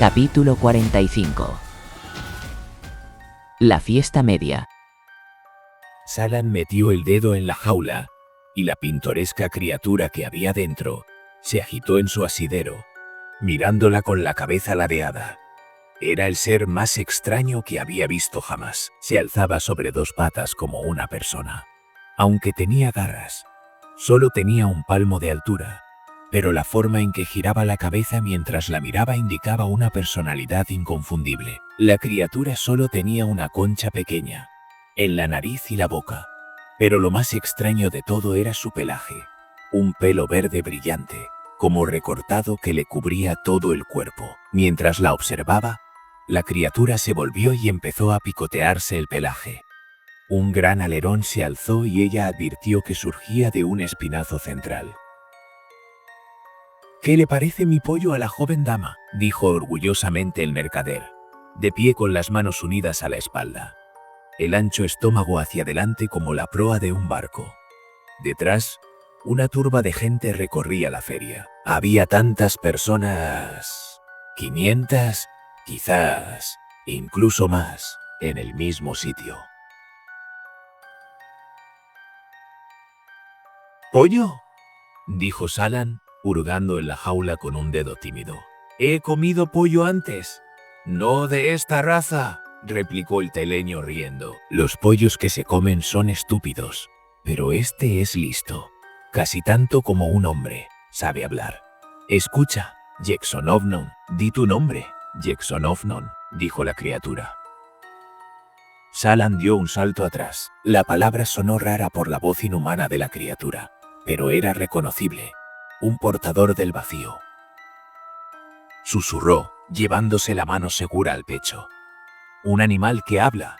Capítulo 45. La fiesta media. Salan metió el dedo en la jaula, y la pintoresca criatura que había dentro se agitó en su asidero, mirándola con la cabeza ladeada. Era el ser más extraño que había visto jamás. Se alzaba sobre dos patas como una persona. Aunque tenía garras, solo tenía un palmo de altura, pero la forma en que giraba la cabeza mientras la miraba indicaba una personalidad inconfundible. La criatura solo tenía una concha pequeña en la nariz y la boca, pero lo más extraño de todo era su pelaje, un pelo verde brillante, como recortado que le cubría todo el cuerpo. Mientras la observaba, la criatura se volvió y empezó a picotearse el pelaje. Un gran alerón se alzó y ella advirtió que surgía de un espinazo central. «¿Qué le parece mi pollo a la joven dama?», dijo orgullosamente el mercader, de pie con las manos unidas a la espalda, el ancho estómago hacia adelante como la proa de un barco. Detrás, una turba de gente recorría la feria. Había tantas personas, 500, quizás, incluso más, en el mismo sitio. «¿Pollo?», dijo Salan, hurgando en la jaula con un dedo tímido. «He comido pollo antes». «No de esta raza», replicó el teleño riendo. «Los pollos que se comen son estúpidos, pero este es listo, casi tanto como un hombre, sabe hablar. Escucha, Jeksonovnon, di tu nombre». «Jeksonovnon», dijo la criatura. Salan dio un salto atrás. La palabra sonó rara por la voz inhumana de la criatura, pero era reconocible. Un portador del vacío. Susurró, llevándose la mano segura al pecho. «Un animal que habla.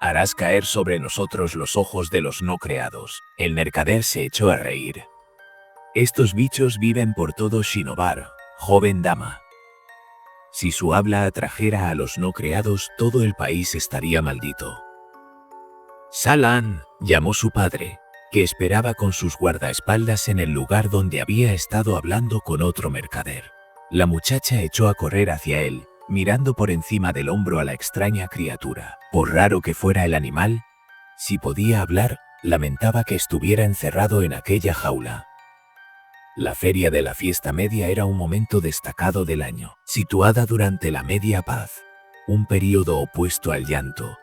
Harás caer sobre nosotros los ojos de los no creados». El mercader se echó a reír. «Estos bichos viven por todo Shinobar, joven dama. Si su habla atrajera a los no creados, todo el país estaría maldito». «Salan», llamó su padre, que esperaba con sus guardaespaldas en el lugar donde había estado hablando con otro mercader. La muchacha echó a correr hacia él, mirando por encima del hombro a la extraña criatura. Por raro que fuera el animal, si podía hablar, lamentaba que estuviera encerrado en aquella jaula. La feria de la fiesta media era un momento destacado del año, situada durante la media paz, un período opuesto al llanto.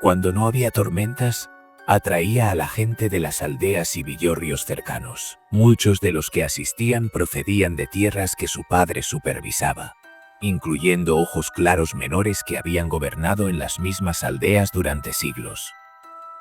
Cuando no había tormentas, atraía a la gente de las aldeas y villorrios cercanos. Muchos de los que asistían procedían de tierras que su padre supervisaba, incluyendo ojos claros menores que habían gobernado en las mismas aldeas durante siglos.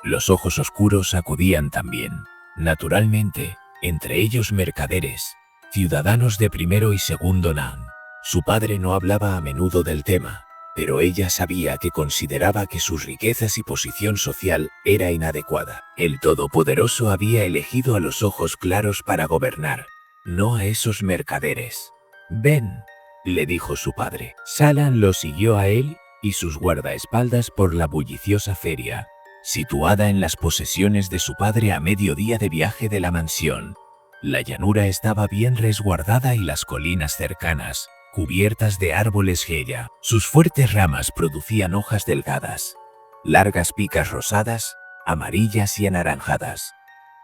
Los ojos oscuros acudían también, naturalmente, entre ellos mercaderes, ciudadanos de primero y segundo Nan. Su padre no hablaba a menudo del tema, pero ella sabía que consideraba que sus riquezas y posición social era inadecuada. El Todopoderoso había elegido a los ojos claros para gobernar, no a esos mercaderes. «Ven», le dijo su padre. Salan lo siguió a él y sus guardaespaldas por la bulliciosa feria, situada en las posesiones de su padre a mediodía de viaje de la mansión. La llanura estaba bien resguardada y las colinas cercanas, cubiertas de árboles geya. Sus fuertes ramas producían hojas delgadas, largas picas rosadas, amarillas y anaranjadas,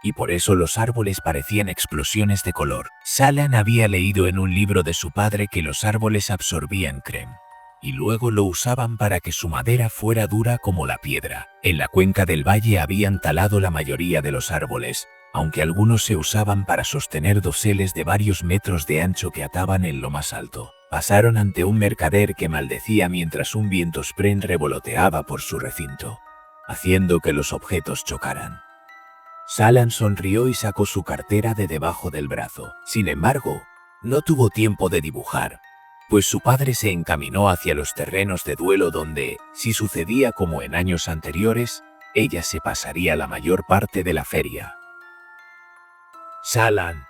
y por eso los árboles parecían explosiones de color. Salan había leído en un libro de su padre que los árboles absorbían crem, y luego lo usaban para que su madera fuera dura como la piedra. En la cuenca del valle habían talado la mayoría de los árboles, aunque algunos se usaban para sostener doseles de varios metros de ancho que ataban en lo más alto. Pasaron ante un mercader que maldecía mientras un viento spren revoloteaba por su recinto, haciendo que los objetos chocaran. Salan sonrió y sacó su cartera de debajo del brazo. Sin embargo, no tuvo tiempo de dibujar, pues su padre se encaminó hacia los terrenos de duelo donde, si sucedía como en años anteriores, ella se pasaría la mayor parte de la feria. «Salan»,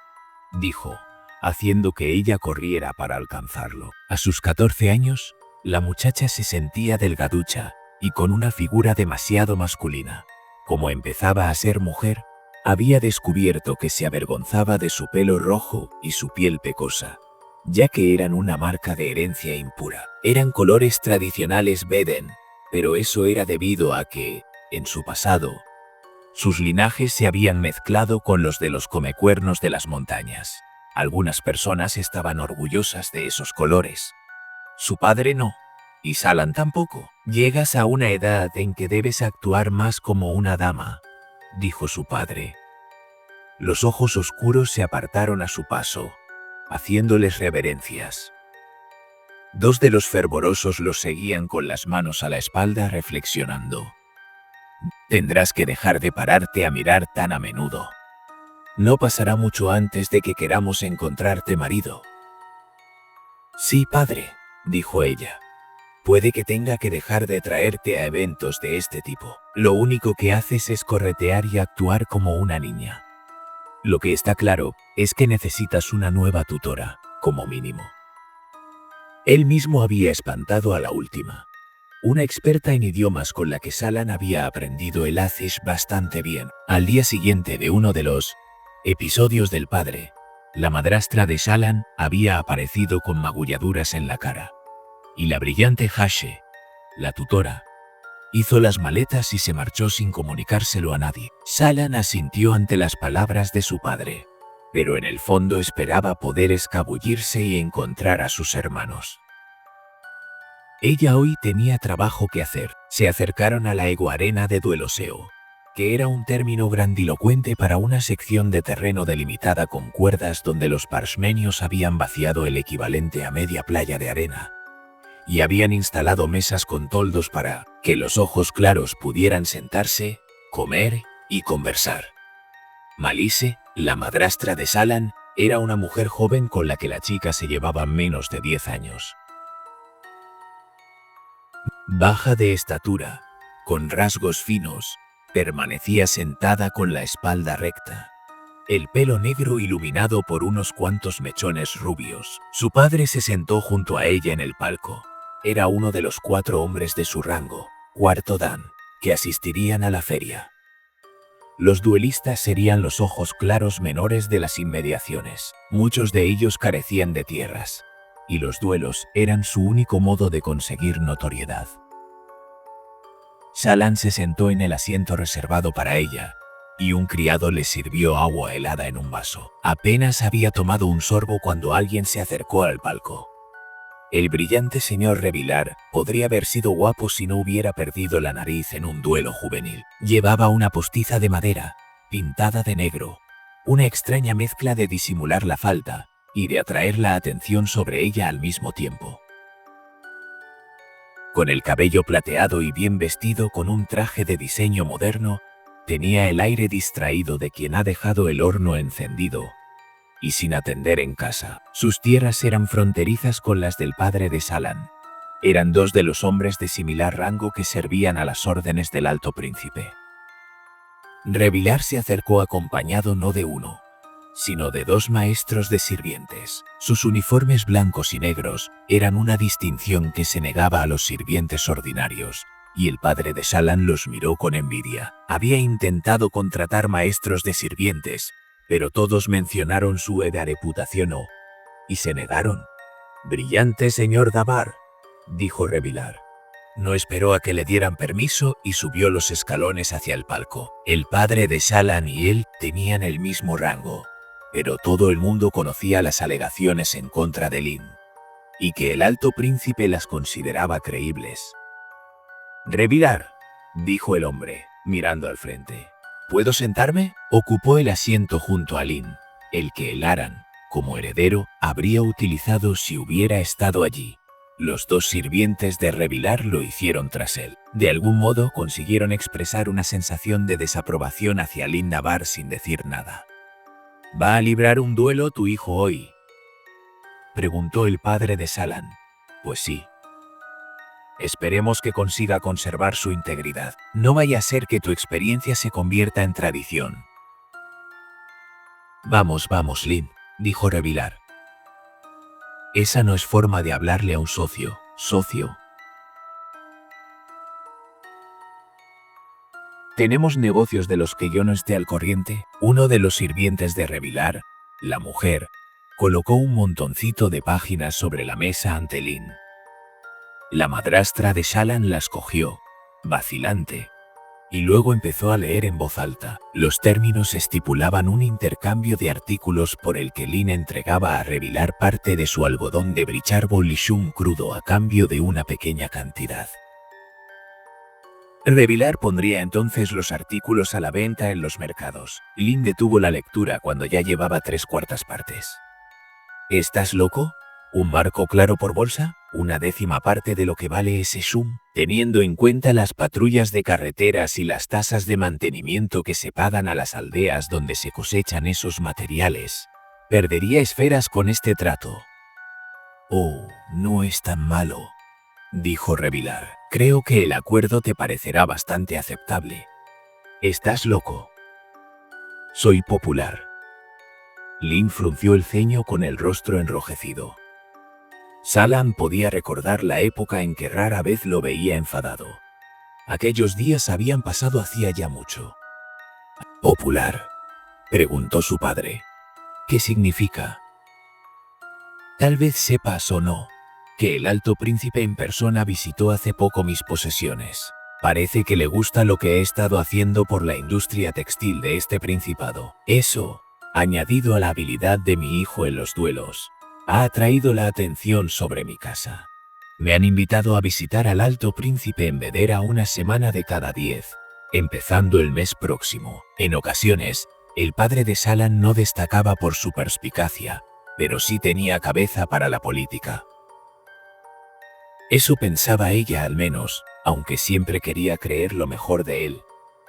dijo, haciendo que ella corriera para alcanzarlo. A sus 14 años, la muchacha se sentía delgaducha y con una figura demasiado masculina. Como empezaba a ser mujer, había descubierto que se avergonzaba de su pelo rojo y su piel pecosa. ya que eran una marca de herencia impura. Eran colores tradicionales Beden, pero eso era debido a que, en su pasado, sus linajes se habían mezclado con los de los comecuernos de las montañas. Algunas personas estaban orgullosas de esos colores. Su padre no, y Salan tampoco. Llegas a una edad en que debes actuar más como una dama, dijo su padre. Los ojos oscuros se apartaron a su paso, haciéndoles reverencias. Dos de los fervorosos los seguían con las manos a la espalda reflexionando. Tendrás que dejar de pararte a mirar tan a menudo. No pasará mucho antes de que queramos encontrarte marido. Sí, padre, dijo ella. Puede que tenga que dejar de traerte a eventos de este tipo. Lo único que haces es corretear y actuar como una niña. Lo que está claro es que necesitas una nueva tutora, como mínimo. Él mismo había espantado a la última, una experta en idiomas con la que Salan había aprendido el Azish bastante bien. Al día siguiente de uno de los episodios del padre, la madrastra de Salan había aparecido con magulladuras en la cara. Y la brillante Hashe, la tutora, hizo las maletas y se marchó sin comunicárselo a nadie. Salan asintió ante las palabras de su padre, pero en el fondo esperaba poder escabullirse y encontrar a sus hermanos. Ella hoy tenía trabajo que hacer. Se acercaron a la eguarena de Dueloseo, que era un término grandilocuente para una sección de terreno delimitada con cuerdas donde los parshmenios habían vaciado el equivalente a media playa de arena, y habían instalado mesas con toldos para que los ojos claros pudieran sentarse, comer y conversar. Malise, la madrastra de Salan, era una mujer joven con la que la chica se llevaba menos de 10 años. Baja de estatura, con rasgos finos, permanecía sentada con la espalda recta, el pelo negro iluminado por unos cuantos mechones rubios. Su padre se sentó junto a ella en el palco. Era uno de los 4 hombres de su rango, cuarto dan, que asistirían a la feria. Los duelistas serían los ojos claros menores de las inmediaciones. Muchos de ellos carecían de tierras, y los duelos eran su único modo de conseguir notoriedad. Salan se sentó en el asiento reservado para ella, y un criado le sirvió agua helada en un vaso. Apenas había tomado un sorbo cuando alguien se acercó al palco. El brillante señor Revilar podría haber sido guapo si no hubiera perdido la nariz en un duelo juvenil. Llevaba una postiza de madera, pintada de negro, una extraña mezcla de disimular la falta y de atraer la atención sobre ella al mismo tiempo. Con el cabello plateado y bien vestido con un traje de diseño moderno, tenía el aire distraído de quien ha dejado el horno encendido y sin atender en casa. Sus tierras eran fronterizas con las del padre de Salan. Eran 2 de los hombres de similar rango que servían a las órdenes del Alto Príncipe. Revilar se acercó acompañado no de uno, sino de 2 maestros de sirvientes. Sus uniformes blancos y negros eran una distinción que se negaba a los sirvientes ordinarios, y el padre de Salan los miró con envidia. Había intentado contratar maestros de sirvientes, pero todos mencionaron su reputación y se negaron. «Brillante señor Dabar», dijo Revilar. No esperó a que le dieran permiso y subió los escalones hacia el palco. El padre de Salan y él tenían el mismo rango, pero todo el mundo conocía las alegaciones en contra de Lin, y que el Alto Príncipe las consideraba creíbles. «Revilar», dijo el hombre, mirando al frente. «¿Puedo sentarme?». Ocupó el asiento junto a Lin, el que el Aran, como heredero, habría utilizado si hubiera estado allí. Los 2 sirvientes de Revilar lo hicieron tras él. De algún modo consiguieron expresar una sensación de desaprobación hacia Lin Dabar sin decir nada. «¿Va a librar un duelo tu hijo hoy?», preguntó el padre de Salan. «Pues sí. Esperemos que consiga conservar su integridad. No vaya a ser que tu experiencia se convierta en tradición». «Vamos, vamos, Lin», dijo Revilar. «Esa no es forma de hablarle a un socio. ¿Tenemos negocios de los que yo no esté al corriente?». Uno de los sirvientes de Revilar, la mujer, Colocó un montoncito de páginas sobre la mesa ante Lynn. La madrastra de Shallan las cogió, vacilante, y luego empezó a leer en voz alta. Los términos estipulaban un intercambio de artículos por el que Lynn entregaba a Revilar parte de su algodón de Bricharbol y Shum crudo a cambio de una pequeña cantidad. Revilar pondría entonces los artículos a la venta en los mercados. Lynn detuvo la lectura cuando ya llevaba 3/4 partes. ¿Estás loco? ¿Un marco claro por bolsa? ¿Una 10ª parte de lo que vale ese Shum? Teniendo en cuenta las patrullas de carreteras y las tasas de mantenimiento que se pagan a las aldeas donde se cosechan esos materiales, perdería esferas con este trato. Oh, no es tan malo, dijo Revilar. Creo que el acuerdo te parecerá bastante aceptable. ¿Estás loco? Soy popular. Lynn frunció el ceño con el rostro enrojecido. Shallan podía recordar la época en que rara vez lo veía enfadado. Aquellos días habían pasado hacía ya mucho. ¿Popular?, preguntó su padre. ¿Qué significa? Tal vez sepas o no, que el Alto Príncipe en persona visitó hace poco mis posesiones. Parece que le gusta lo que he estado haciendo por la industria textil de este principado. Eso, añadido a la habilidad de mi hijo en los duelos, ha atraído la atención sobre mi casa. Me han invitado a visitar al Alto Príncipe en Vedera una semana de cada 10, empezando el mes próximo. En ocasiones, el padre de Shallan no destacaba por su perspicacia, pero sí tenía cabeza para la política. Eso pensaba ella al menos, aunque siempre quería creer lo mejor de él.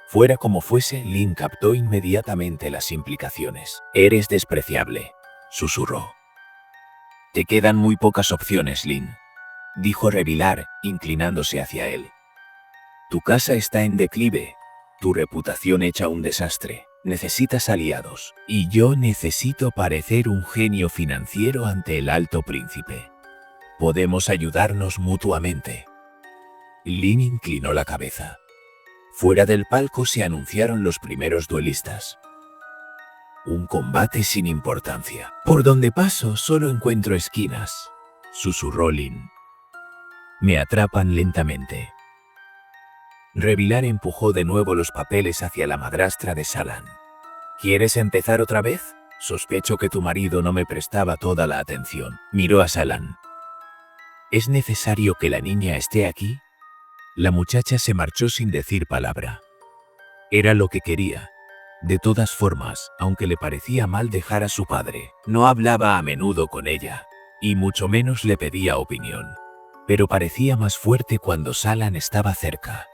Fuera como fuese, Lynn captó inmediatamente las implicaciones. Eres despreciable, susurró. Te quedan muy pocas opciones, Lynn, dijo Revilar, inclinándose hacia él. Tu casa está en declive, tu reputación hecha un desastre. Necesitas aliados, y yo necesito parecer un genio financiero ante el Alto Príncipe. Podemos ayudarnos mutuamente. Lynn inclinó la cabeza. Fuera del palco se anunciaron los primeros duelistas. Un combate sin importancia. Por donde paso solo encuentro esquinas, susurró Lynn. Me atrapan lentamente. Revilar empujó de nuevo los papeles hacia la madrastra de Shallan. ¿Quieres empezar otra vez? Sospecho que tu marido no me prestaba toda la atención. Miró a Shallan. ¿Es necesario que la niña esté aquí? La muchacha se marchó sin decir palabra. Era lo que quería. De todas formas, aunque le parecía mal dejar a su padre, no hablaba a menudo con ella, y mucho menos le pedía opinión. Pero parecía más fuerte cuando Shallan estaba cerca.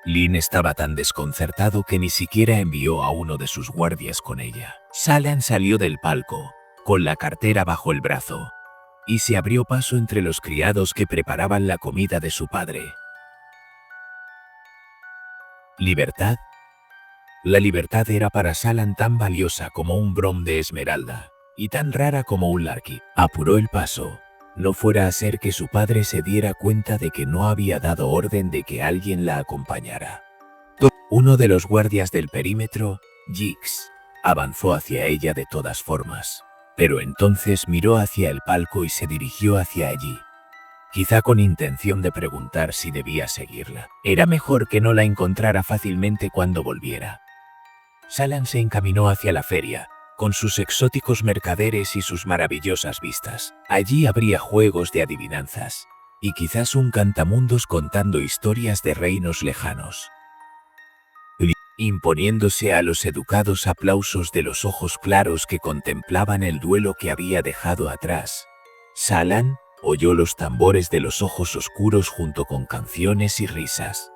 Lynn estaba tan desconcertado que ni siquiera envió a uno de sus guardias con ella. Shallan salió del palco, con la cartera bajo el brazo, y se abrió paso entre los criados que preparaban la comida de su padre. ¿Libertad? La libertad era para Shallan tan valiosa como un brom de esmeralda, y tan rara como un larky. Apuró el paso, no fuera a ser que su padre se diera cuenta de que no había dado orden de que alguien la acompañara. Uno de los guardias del perímetro, Jix, avanzó hacia ella de todas formas, pero entonces miró hacia el palco y se dirigió hacia allí. Quizá con intención de preguntar si debía seguirla. Era mejor que no la encontrara fácilmente cuando volviera. Shallan se encaminó hacia la feria, con sus exóticos mercaderes y sus maravillosas vistas. Allí habría juegos de adivinanzas, y quizás un cantamundos contando historias de reinos lejanos. Imponiéndose a los educados aplausos de los ojos claros que contemplaban el duelo que había dejado atrás, Shallan oyó los tambores de los ojos oscuros junto con canciones y risas.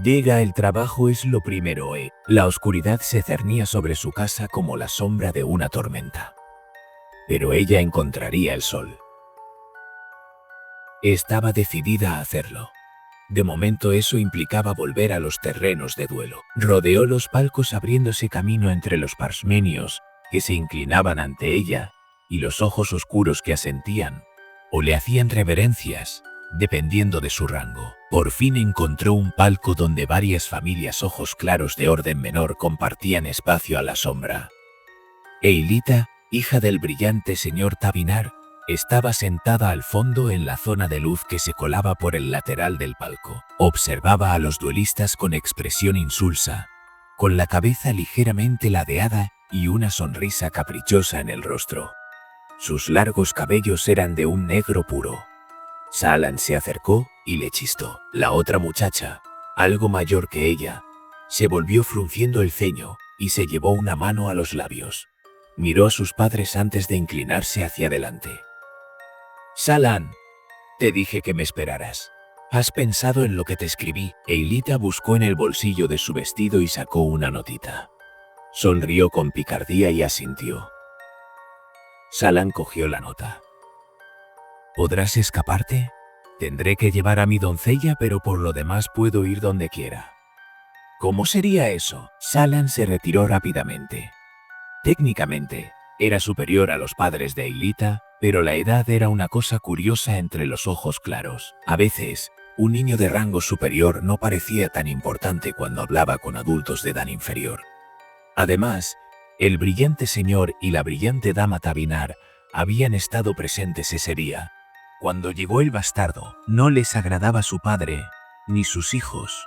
Llega el trabajo es lo primero, La oscuridad se cernía sobre su casa como la sombra de una tormenta. Pero ella encontraría el sol. Estaba decidida a hacerlo. De momento eso implicaba volver a los terrenos de duelo. Rodeó los palcos abriéndose camino entre los parsmenios que se inclinaban ante ella y los ojos oscuros que asentían o le hacían reverencias, dependiendo de su rango. Por fin encontró un palco donde varias familias ojos claros de orden menor compartían espacio a la sombra. Eilita, hija del brillante señor Tabinar, estaba sentada al fondo en la zona de luz que se colaba por el lateral del palco. Observaba a los duelistas con expresión insulsa, con la cabeza ligeramente ladeada y una sonrisa caprichosa en el rostro. Sus largos cabellos eran de un negro puro. Saalan se acercó y le chistó. La otra muchacha, algo mayor que ella, se volvió frunciendo el ceño y se llevó una mano a los labios. Miró a sus padres antes de inclinarse hacia adelante. Saalan, te dije que me esperaras. ¿Has pensado en lo que te escribí? Eilita buscó en el bolsillo de su vestido y sacó una notita. Sonrió con picardía y asintió. Saalan cogió la nota. ¿Podrás escaparte? Tendré que llevar a mi doncella, pero por lo demás puedo ir donde quiera. ¿Cómo sería eso? Saalan se retiró rápidamente. Técnicamente, era superior a los padres de Eilita, pero la edad era una cosa curiosa entre los ojos claros. A veces, un niño de rango superior no parecía tan importante cuando hablaba con adultos de edad inferior. Además, el brillante señor y la brillante dama Tabinar habían estado presentes ese día. Cuando llegó el bastardo, no les agradaba su padre, ni sus hijos.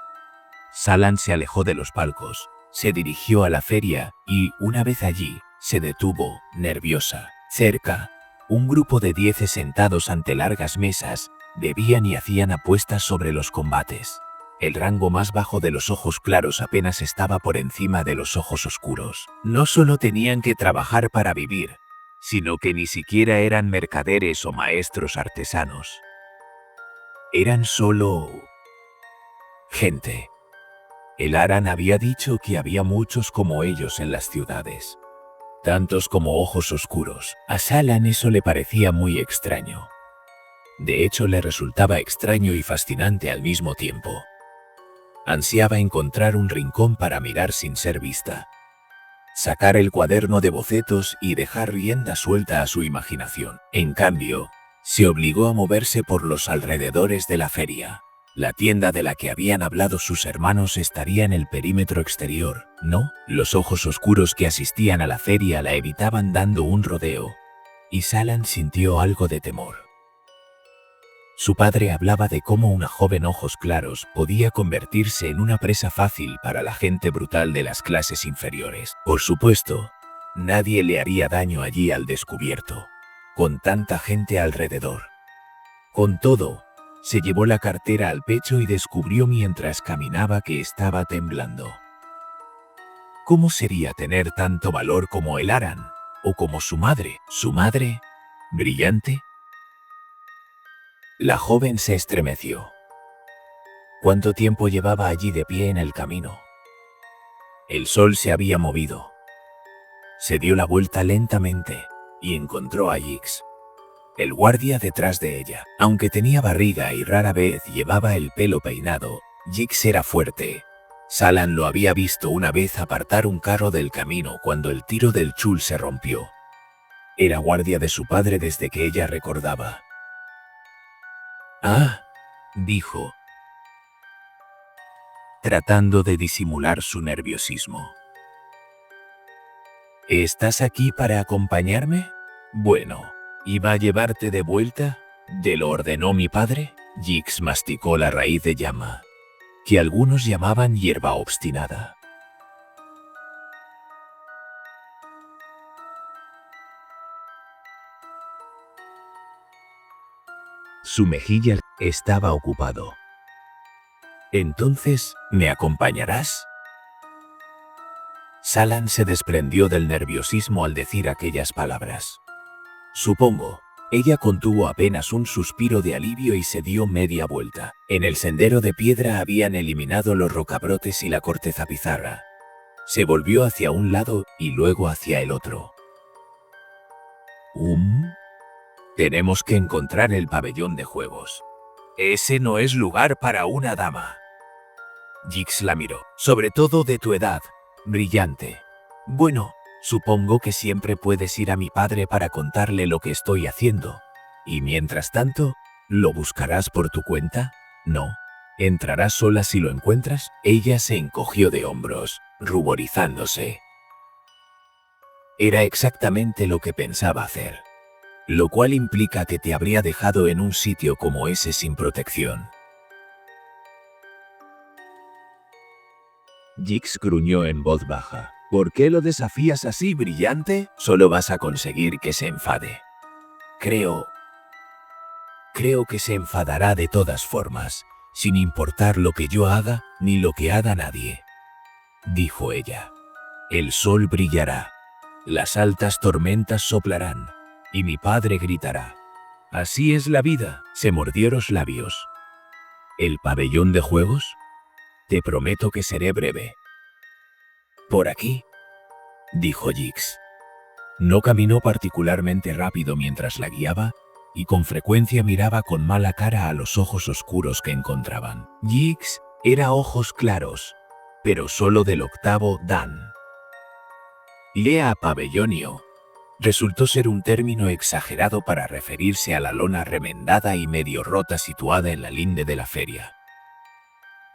Saalan se alejó de los palcos, se dirigió a la feria y, una vez allí, se detuvo, nerviosa. Cerca, un grupo de 10 sentados ante largas mesas, bebían y hacían apuestas sobre los combates. El rango más bajo de los ojos claros apenas estaba por encima de los ojos oscuros. No solo tenían que trabajar para vivir, sino que ni siquiera eran mercaderes o maestros artesanos. Eran solo gente. El Aran había dicho que había muchos como ellos en las ciudades, tantos como ojos oscuros. A Saalan eso le parecía muy extraño. De hecho, le resultaba extraño y fascinante al mismo tiempo. Ansiaba encontrar un rincón para mirar sin ser vista, sacar el cuaderno de bocetos y dejar rienda suelta a su imaginación. En cambio, se obligó a moverse por los alrededores de la feria. La tienda de la que habían hablado sus hermanos estaría en el perímetro exterior, ¿no? Los ojos oscuros que asistían a la feria la evitaban dando un rodeo, y Saalan sintió algo de temor. Su padre hablaba de cómo una joven ojos claros podía convertirse en una presa fácil para la gente brutal de las clases inferiores. Por supuesto, nadie le haría daño allí al descubierto, con tanta gente alrededor. Con todo, se llevó la cartera al pecho y descubrió mientras caminaba que estaba temblando. ¿Cómo sería tener tanto valor como el Aran? ¿O como su madre? ¿Su madre? ¿Brillante? La joven se estremeció. ¿Cuánto tiempo llevaba allí de pie en el camino? El sol se había movido. Se dio la vuelta lentamente y encontró a Jix, el guardia detrás de ella. Aunque tenía barriga y rara vez llevaba el pelo peinado, Jix era fuerte. Saalan lo había visto una vez apartar un carro del camino cuando el tiro del chul se rompió. Era guardia de su padre desde que ella recordaba. «Ah», dijo, tratando de disimular su nerviosismo. «¿Estás aquí para acompañarme? Bueno, ¿iba a llevarte de vuelta? ¿Te lo ordenó mi padre?» Jix masticó la raíz de llama, que algunos llamaban hierba obstinada. Su mejilla estaba ocupado. «Entonces, ¿me acompañarás?» Saalan se desprendió del nerviosismo al decir aquellas palabras. «Supongo». Ella contuvo apenas un suspiro de alivio y se dio media vuelta. En el sendero de piedra habían eliminado los rocabrotes y la corteza pizarra. Se volvió hacia un lado y luego hacia el otro. Tenemos que encontrar el pabellón de juegos. Ese no es lugar para una dama. Jix la miró. Sobre todo de tu edad, brillante. Bueno, supongo que siempre puedes ir a mi padre para contarle lo que estoy haciendo. Y mientras tanto, ¿lo buscarás por tu cuenta? No. ¿Entrarás sola si lo encuentras? Ella se encogió de hombros, ruborizándose. Era exactamente lo que pensaba hacer. Lo cual implica que te habría dejado en un sitio como ese sin protección. Jix gruñó en voz baja. ¿Por qué lo desafías así, brillante? Solo vas a conseguir que se enfade. Creo que se enfadará de todas formas, sin importar lo que yo haga ni lo que haga nadie, dijo ella. El sol brillará, las altas tormentas soplarán, y mi padre gritará. Así es la vida. Se mordió los labios. ¿El pabellón de juegos? Te prometo que seré breve. Por aquí, dijo Jix. No caminó particularmente rápido mientras la guiaba, y con frecuencia miraba con mala cara a los ojos oscuros que encontraban. Jix era ojos claros, pero solo del octavo dan. Lea pabellonio resultó ser un término exagerado para referirse a la lona remendada y medio rota situada en la linde de la feria.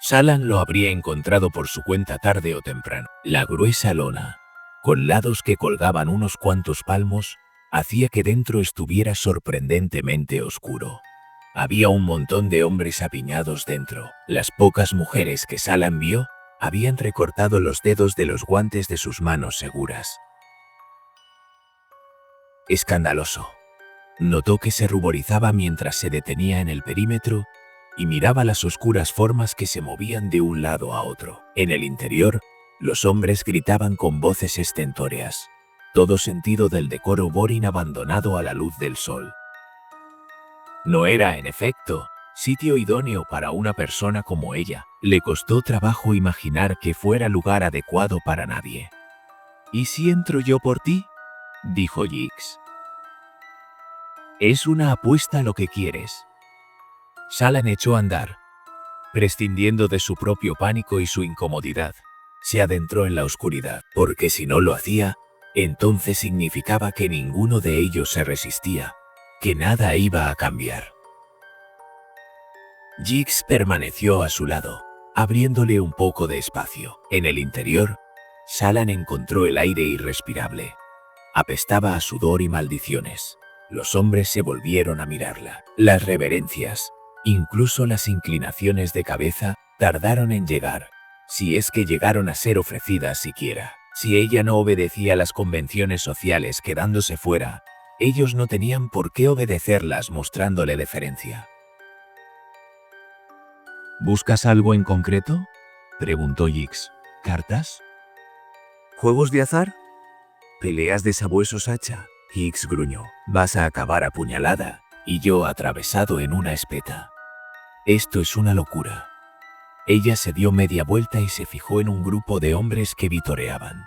Salan lo habría encontrado por su cuenta tarde o temprano. La gruesa lona, con lados que colgaban unos cuantos palmos, hacía que dentro estuviera sorprendentemente oscuro. Había un montón de hombres apiñados dentro. Las pocas mujeres que Salan vio habían recortado los dedos de los guantes de sus manos seguras. Escandaloso. Notó que se ruborizaba mientras se detenía en el perímetro y miraba las oscuras formas que se movían de un lado a otro. En el interior, los hombres gritaban con voces estentóreas, todo sentido del decoro borin abandonado a la luz del sol. No era, en efecto, sitio idóneo para una persona como ella. Le costó trabajo imaginar que fuera lugar adecuado para nadie. ¿Y si entro yo por ti?, dijo Jix. Es una apuesta lo que quieres. Salan echó a andar, prescindiendo de su propio pánico y su incomodidad. Se adentró en la oscuridad, porque si no lo hacía, entonces significaba que ninguno de ellos se resistía, que nada iba a cambiar. Jix permaneció a su lado, abriéndole un poco de espacio. En el interior, Salan encontró el aire irrespirable. Apestaba a sudor y maldiciones. Los hombres se volvieron a mirarla. Las reverencias, incluso las inclinaciones de cabeza, tardaron en llegar, si es que llegaron a ser ofrecidas siquiera. Si ella no obedecía las convenciones sociales quedándose fuera, ellos no tenían por qué obedecerlas mostrándole deferencia. ¿Buscas algo en concreto?, preguntó Jix. ¿Cartas? ¿Juegos de azar? ¿Peleas de sabuesos hacha? Jix gruñó. Vas a acabar apuñalada, y yo atravesado en una espeta. Esto es una locura. Ella se dio media vuelta y se fijó en un grupo de hombres que vitoreaban.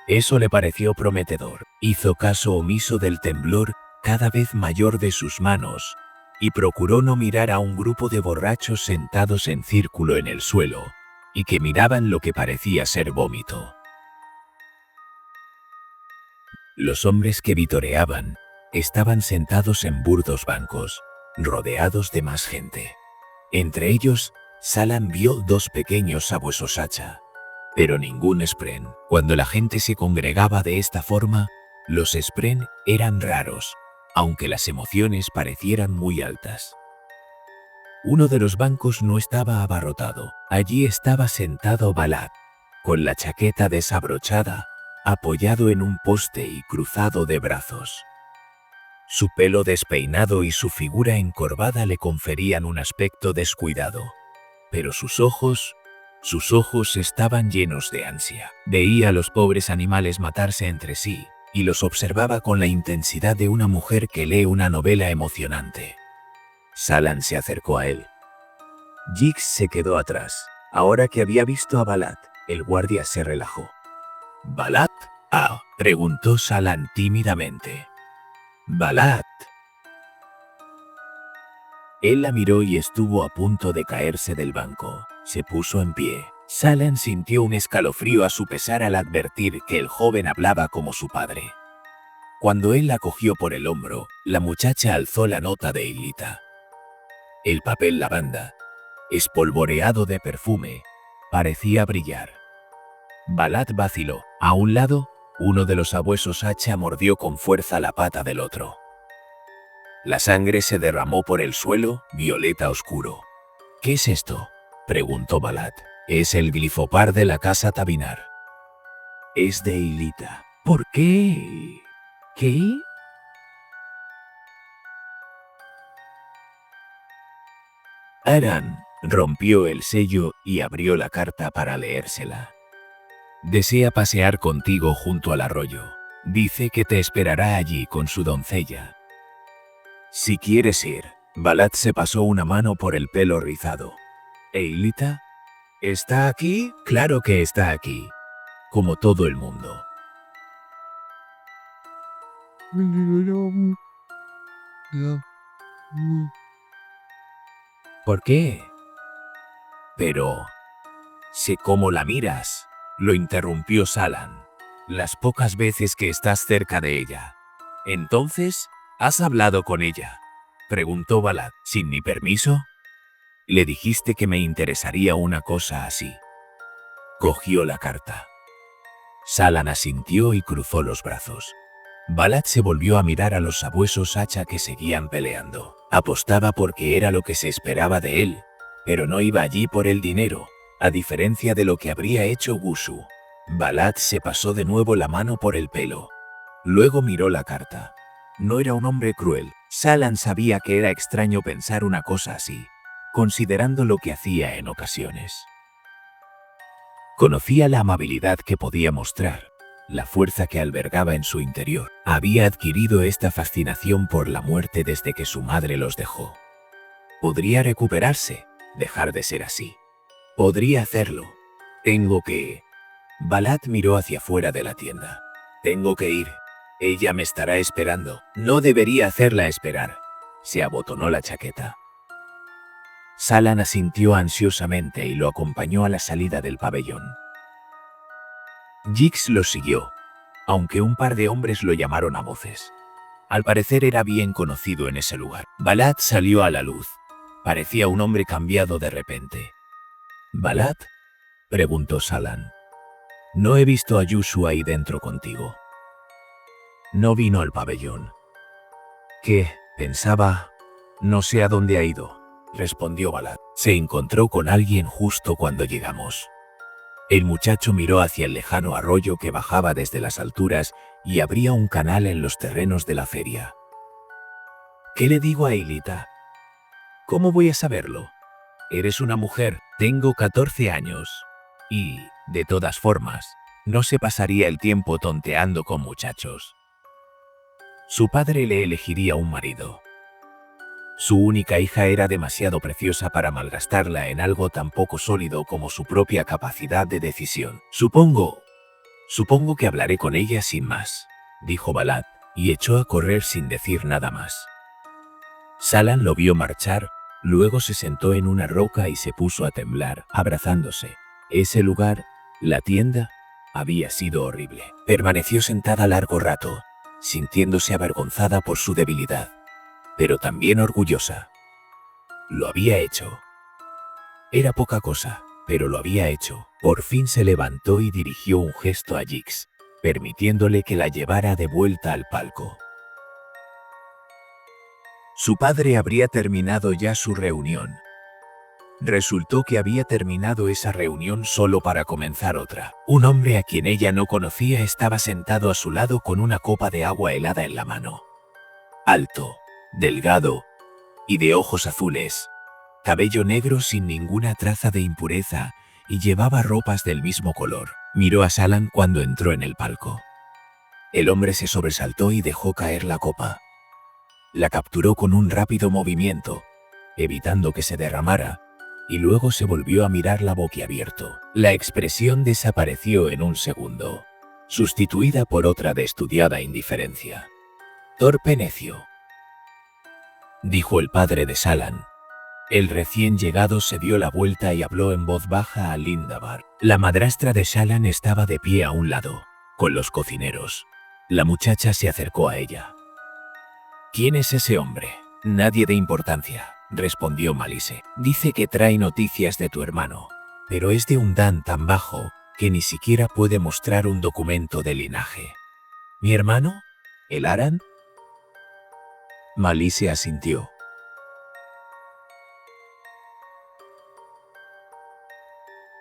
Eso le pareció prometedor. Hizo caso omiso del temblor cada vez mayor de sus manos, y procuró no mirar a un grupo de borrachos sentados en círculo en el suelo, y que miraban lo que parecía ser vómito. Los hombres que vitoreaban estaban sentados en burdos bancos, rodeados de más gente. Entre ellos, Salan vio dos pequeños sabuesos hacha, pero ningún spren. Cuando la gente se congregaba de esta forma, los spren eran raros, aunque las emociones parecieran muy altas. Uno de los bancos no estaba abarrotado. Allí estaba sentado Balad, con la chaqueta desabrochada, apoyado en un poste y cruzado de brazos. Su pelo despeinado y su figura encorvada le conferían un aspecto descuidado, pero sus ojos estaban llenos de ansia. Veía a los pobres animales matarse entre sí, y los observaba con la intensidad de una mujer que lee una novela emocionante. Salan se acercó a él. Jix se quedó atrás. Ahora que había visto a Balad, el guardia se relajó. ¿Balad? Ah, preguntó Salan tímidamente. Balad. Él la miró y estuvo a punto de caerse del banco. Se puso en pie. Salan sintió un escalofrío a su pesar al advertir que el joven hablaba como su padre. Cuando él la cogió por el hombro, la muchacha alzó la nota de hilita. El papel lavanda, espolvoreado de perfume, parecía brillar. Balad vaciló. A un lado, Uno de los sabuesos hacha mordió con fuerza la pata del otro. La sangre se derramó por el suelo, violeta oscuro. ¿Qué es esto?, preguntó Balad. Es el glifopar de la casa Tabinar. Es de Eilita. ¿Por qué? ¿Qué? Aran rompió el sello y abrió la carta para leérsela. Desea pasear contigo junto al arroyo. Dice que te esperará allí con su doncella. Si quieres ir. Balad se pasó una mano por el pelo rizado. ¿Eilita? ¿Está aquí? Claro que está aquí. Como todo el mundo. ¿Por qué? Pero... sé cómo la miras, lo interrumpió Salan. Las pocas veces que estás cerca de ella. Entonces, ¿has hablado con ella?, preguntó Balad. ¿Sin mi permiso? Le dijiste que me interesaría una cosa así. Cogió la carta. Salan asintió y cruzó los brazos. Balad se volvió a mirar a los sabuesos hacha que seguían peleando. Apostaba porque era lo que se esperaba de él, pero no iba allí por el dinero, a diferencia de lo que habría hecho Gushu. Balad se pasó de nuevo la mano por el pelo. Luego miró la carta. No era un hombre cruel. Salan sabía que era extraño pensar una cosa así, considerando lo que hacía en ocasiones. Conocía la amabilidad que podía mostrar, la fuerza que albergaba en su interior. Había adquirido esta fascinación por la muerte desde que su madre los dejó. Podría recuperarse, dejar de ser así. Podría hacerlo. Tengo que... Balad miró hacia fuera de la tienda. Tengo que ir. Ella me estará esperando. No debería hacerla esperar. Se abotonó la chaqueta. Salan asintió ansiosamente y lo acompañó a la salida del pabellón. Jix lo siguió, aunque un par de hombres lo llamaron a voces. Al parecer era bien conocido en ese lugar. Balad salió a la luz. Parecía un hombre cambiado de repente. ¿Balad?, preguntó Salan. No he visto a Yushu ahí dentro contigo. No vino al pabellón. ¿Qué? Pensaba... No sé a dónde ha ido, respondió Balad. Se encontró con alguien justo cuando llegamos. El muchacho miró hacia el lejano arroyo que bajaba desde las alturas y abría un canal en los terrenos de la feria. ¿Qué le digo a Eilita? ¿Cómo voy a saberlo? Eres una mujer, tengo 14 años. Y, de todas formas, no se pasaría el tiempo tonteando con muchachos. Su padre le elegiría un marido. Su única hija era demasiado preciosa para malgastarla en algo tan poco sólido como su propia capacidad de decisión. Supongo que hablaré con ella sin más, dijo Balad, y echó a correr sin decir nada más. Salan lo vio marchar, luego se sentó en una roca y se puso a temblar, abrazándose. Ese lugar, la tienda, había sido horrible. Permaneció sentada largo rato, sintiéndose avergonzada por su debilidad, pero también orgullosa. Lo había hecho. Era poca cosa, pero lo había hecho. Por fin se levantó y dirigió un gesto a Jix, permitiéndole que la llevara de vuelta al palco. Su padre habría terminado ya su reunión. Resultó que había terminado esa reunión solo para comenzar otra. Un hombre a quien ella no conocía estaba sentado a su lado con una copa de agua helada en la mano. Alto, delgado y de ojos azules, cabello negro sin ninguna traza de impureza y llevaba ropas del mismo color. Miró a Salan cuando entró en el palco. El hombre se sobresaltó y dejó caer la copa. La capturó con un rápido movimiento, evitando que se derramara, y luego se volvió a mirarla boquiabierto. La expresión desapareció en un segundo, sustituida por otra de estudiada indiferencia. Torpe necio, dijo el padre de Salan. El recién llegado se dio la vuelta y habló en voz baja a Lindabar. La madrastra de Salan estaba de pie a un lado, con los cocineros. La muchacha se acercó a ella. ¿Quién es ese hombre? Nadie de importancia, respondió Malise. Dice que trae noticias de tu hermano, pero es de un dan tan bajo que ni siquiera puede mostrar un documento de linaje. ¿Mi hermano? ¿El Aran? Malice asintió.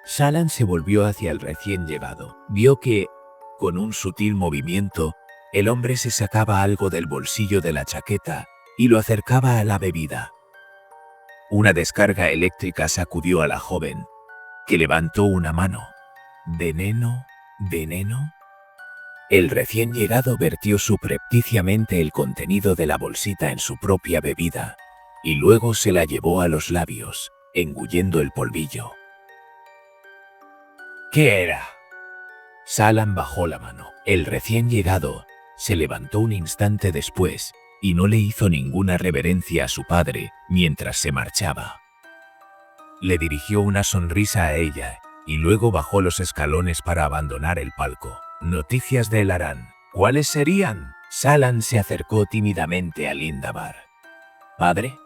Shallan se volvió hacia el recién llegado. Vio que, con un sutil movimiento, el hombre se sacaba algo del bolsillo de la chaqueta y lo acercaba a la bebida. Una descarga eléctrica sacudió a la joven, que levantó una mano. ¿Veneno? ¿Veneno? El recién llegado vertió subrepticiamente el contenido de la bolsita en su propia bebida, y luego se la llevó a los labios, engullendo el polvillo. ¿Qué era? Shallan bajó la mano. El recién llegado se levantó un instante después y no le hizo ninguna reverencia a su padre mientras se marchaba. Le dirigió una sonrisa a ella y luego bajó los escalones para abandonar el palco. Noticias de Aran. ¿Cuáles serían? Shallan se acercó tímidamente a Lindabar. ¿Padre?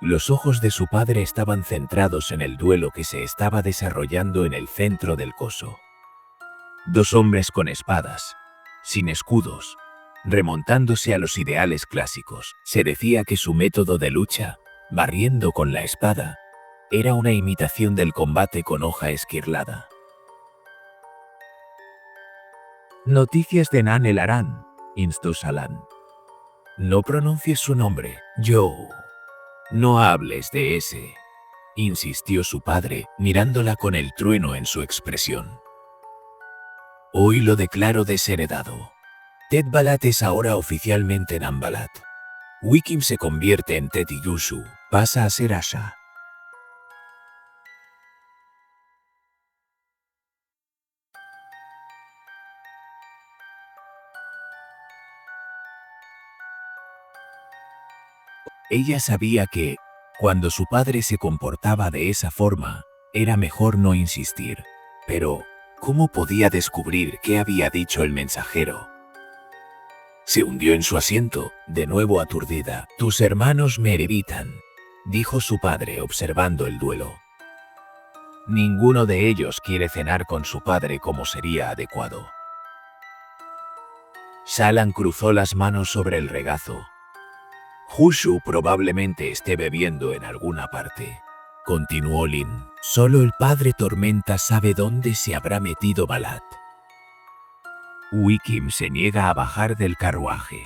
Los ojos de su padre estaban centrados en el duelo que se estaba desarrollando en el centro del coso. Dos hombres con espadas, sin escudos, remontándose a los ideales clásicos. Se decía que su método de lucha, barriendo con la espada, era una imitación del combate con hoja esquirlada. Noticias de Nan el Aran, instó Shallan. No pronuncies su nombre, Joe. No hables de ese, insistió su padre, mirándola con el trueno en su expresión. Hoy lo declaro desheredado. Ted Balat es ahora oficialmente Nan Balat. Wickham se convierte en Ted y Yushu pasa a ser Asha. Ella sabía que, cuando su padre se comportaba de esa forma, era mejor no insistir. Pero, ¿cómo podía descubrir qué había dicho el mensajero? Se hundió en su asiento, de nuevo aturdida. Tus hermanos me evitan, dijo su padre observando el duelo. Ninguno de ellos quiere cenar con su padre como sería adecuado. Shallan cruzó las manos sobre el regazo. Jushu probablemente esté bebiendo en alguna parte, continuó Lin. Solo el padre Tormenta sabe dónde se habrá metido Balat. Wickham se niega a bajar del carruaje.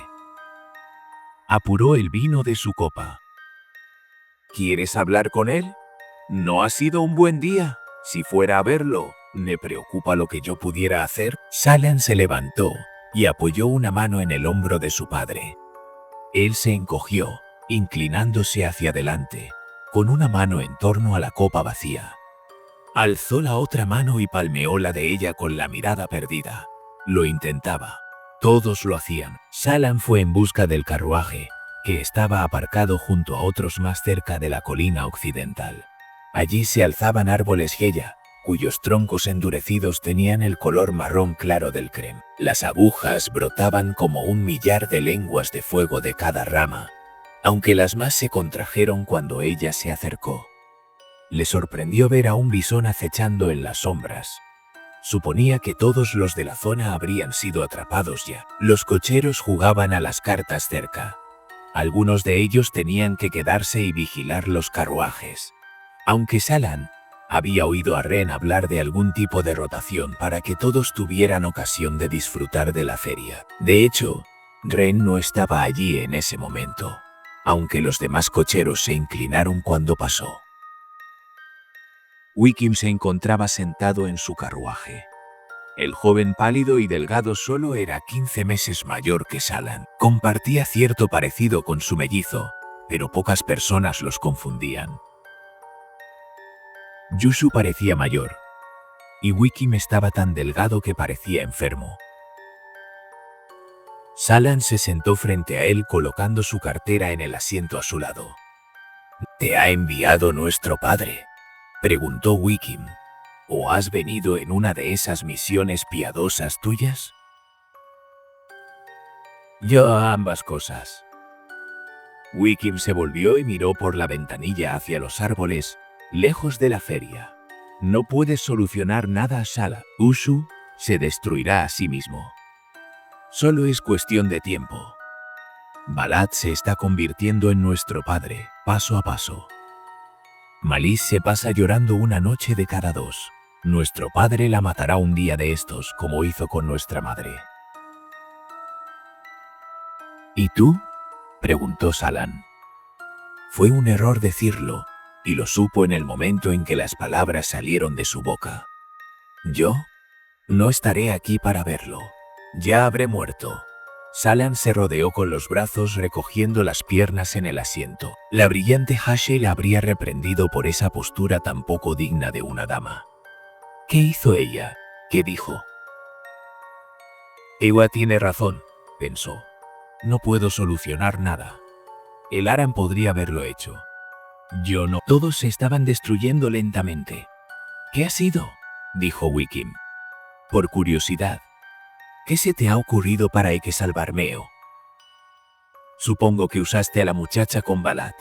Apuró el vino de su copa. ¿Quieres hablar con él? ¿No ha sido un buen día? Si fuera a verlo, ¿me preocupa lo que yo pudiera hacer? Shallan se levantó y apoyó una mano en el hombro de su padre. Él se encogió, inclinándose hacia adelante, con una mano en torno a la copa vacía. Alzó la otra mano y palmeó la de ella con la mirada perdida. Lo intentaba. Todos lo hacían. Shallan fue en busca del carruaje, que estaba aparcado junto a otros más cerca de la colina occidental. Allí se alzaban árboles Heya, cuyos troncos endurecidos tenían el color marrón claro del crem. Las agujas brotaban como un millar de lenguas de fuego de cada rama, aunque las más se contrajeron cuando ella se acercó. Le sorprendió ver a un bisón acechando en las sombras. Suponía que todos los de la zona habrían sido atrapados ya. Los cocheros jugaban a las cartas cerca. Algunos de ellos tenían que quedarse y vigilar los carruajes. Aunque Shallan había oído a Ren hablar de algún tipo de rotación para que todos tuvieran ocasión de disfrutar de la feria. De hecho, Ren no estaba allí en ese momento, aunque los demás cocheros se inclinaron cuando pasó. Wickham se encontraba sentado en su carruaje. El joven pálido y delgado solo era 15 meses mayor que Shallan. Compartía cierto parecido con su mellizo, pero pocas personas los confundían. Yushu parecía mayor, y Wickham estaba tan delgado que parecía enfermo. Shallan se sentó frente a él colocando su cartera en el asiento a su lado. ¿Te ha enviado nuestro padre?, preguntó Wickham. ¿O has venido en una de esas misiones piadosas tuyas? Yo ambas cosas. Wickham se volvió y miró por la ventanilla hacia los árboles, lejos de la feria. No puedes solucionar nada, Sala. Ushu se destruirá a sí mismo. Solo es cuestión de tiempo. Balad se está convirtiendo en nuestro padre, paso a paso. Malice se pasa llorando una noche de cada 2. Nuestro padre la matará un día de estos, como hizo con nuestra madre. ¿Y tú?, preguntó Salan. Fue un error decirlo, y lo supo en el momento en que las palabras salieron de su boca. ¿Yo? No estaré aquí para verlo. Ya habré muerto. Salan se rodeó con los brazos recogiendo las piernas en el asiento. La brillante Hashi la habría reprendido por esa postura tan poco digna de una dama. ¿Qué hizo ella? ¿Qué dijo? Ewa tiene razón, pensó. No puedo solucionar nada. El Aran podría haberlo hecho. Yo no. Todos se estaban destruyendo lentamente. ¿Qué ha sido?, dijo Wikim. Por curiosidad. ¿Qué se te ha ocurrido para que salvarmeo? Supongo que usaste a la muchacha con Balad.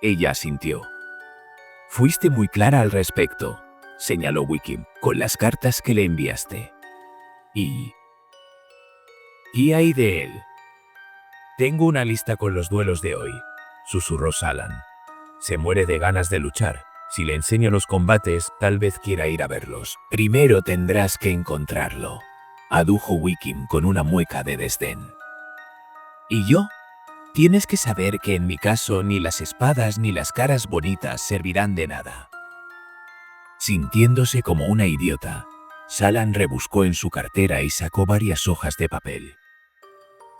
Ella asintió. Fuiste muy clara al respecto, señaló Wikim, con las cartas que le enviaste. ¿Y hay de él? Tengo una lista con los duelos de hoy, susurró Salan. Se muere de ganas de luchar. Si le enseño los combates, tal vez quiera ir a verlos. Primero tendrás que encontrarlo, adujo Wikim con una mueca de desdén. ¿Y yo? Tienes que saber que en mi caso ni las espadas ni las caras bonitas servirán de nada. Sintiéndose como una idiota, Salan rebuscó en su cartera y sacó varias hojas de papel.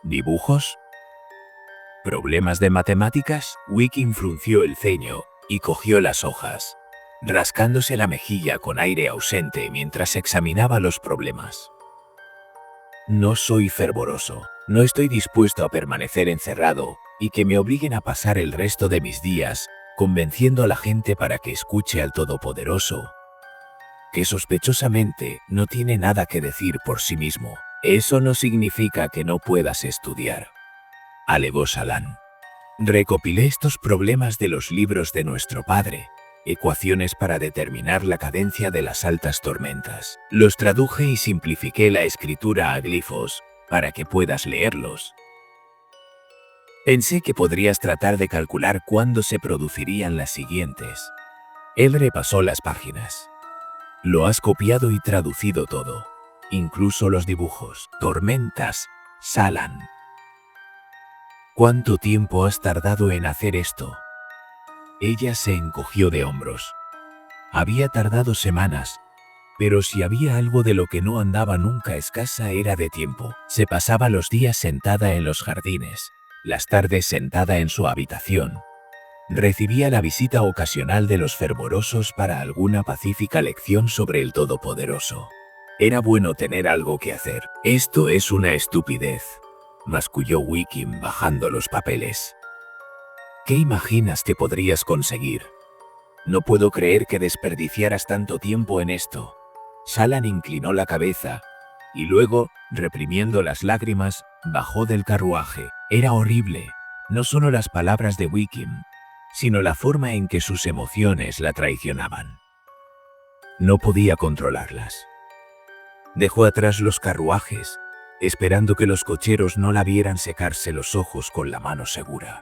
¿Dibujos? ¿Problemas de matemáticas? Wikim frunció el ceño y cogió las hojas, rascándose la mejilla con aire ausente mientras examinaba los problemas. No soy fervoroso. No estoy dispuesto a permanecer encerrado y que me obliguen a pasar el resto de mis días convenciendo a la gente para que escuche al Todopoderoso, que sospechosamente no tiene nada que decir por sí mismo. Eso no significa que no puedas estudiar, alegó Salan. Recopilé estos problemas de los libros de nuestro padre, ecuaciones para determinar la cadencia de las altas tormentas. Los traduje y simplifiqué la escritura a glifos para que puedas leerlos. Pensé que podrías tratar de calcular cuándo se producirían las siguientes. Él repasó las páginas. Lo has copiado y traducido todo, incluso los dibujos. Tormentas, Salan. ¿Cuánto tiempo has tardado en hacer esto? Ella se encogió de hombros. Había tardado semanas, pero si había algo de lo que no andaba nunca escasa era de tiempo. Se pasaba los días sentada en los jardines, las tardes sentada en su habitación. Recibía la visita ocasional de los fervorosos para alguna pacífica lección sobre el Todopoderoso. Era bueno tener algo que hacer. Esto es una estupidez, masculló Wikim bajando los papeles. ¿Qué imaginas que podrías conseguir? No puedo creer que desperdiciaras tanto tiempo en esto. Salan inclinó la cabeza y luego, reprimiendo las lágrimas, bajó del carruaje. Era horrible, no solo las palabras de Wikim, sino la forma en que sus emociones la traicionaban. No podía controlarlas. Dejó atrás los carruajes, esperando que los cocheros no la vieran secarse los ojos con la mano segura.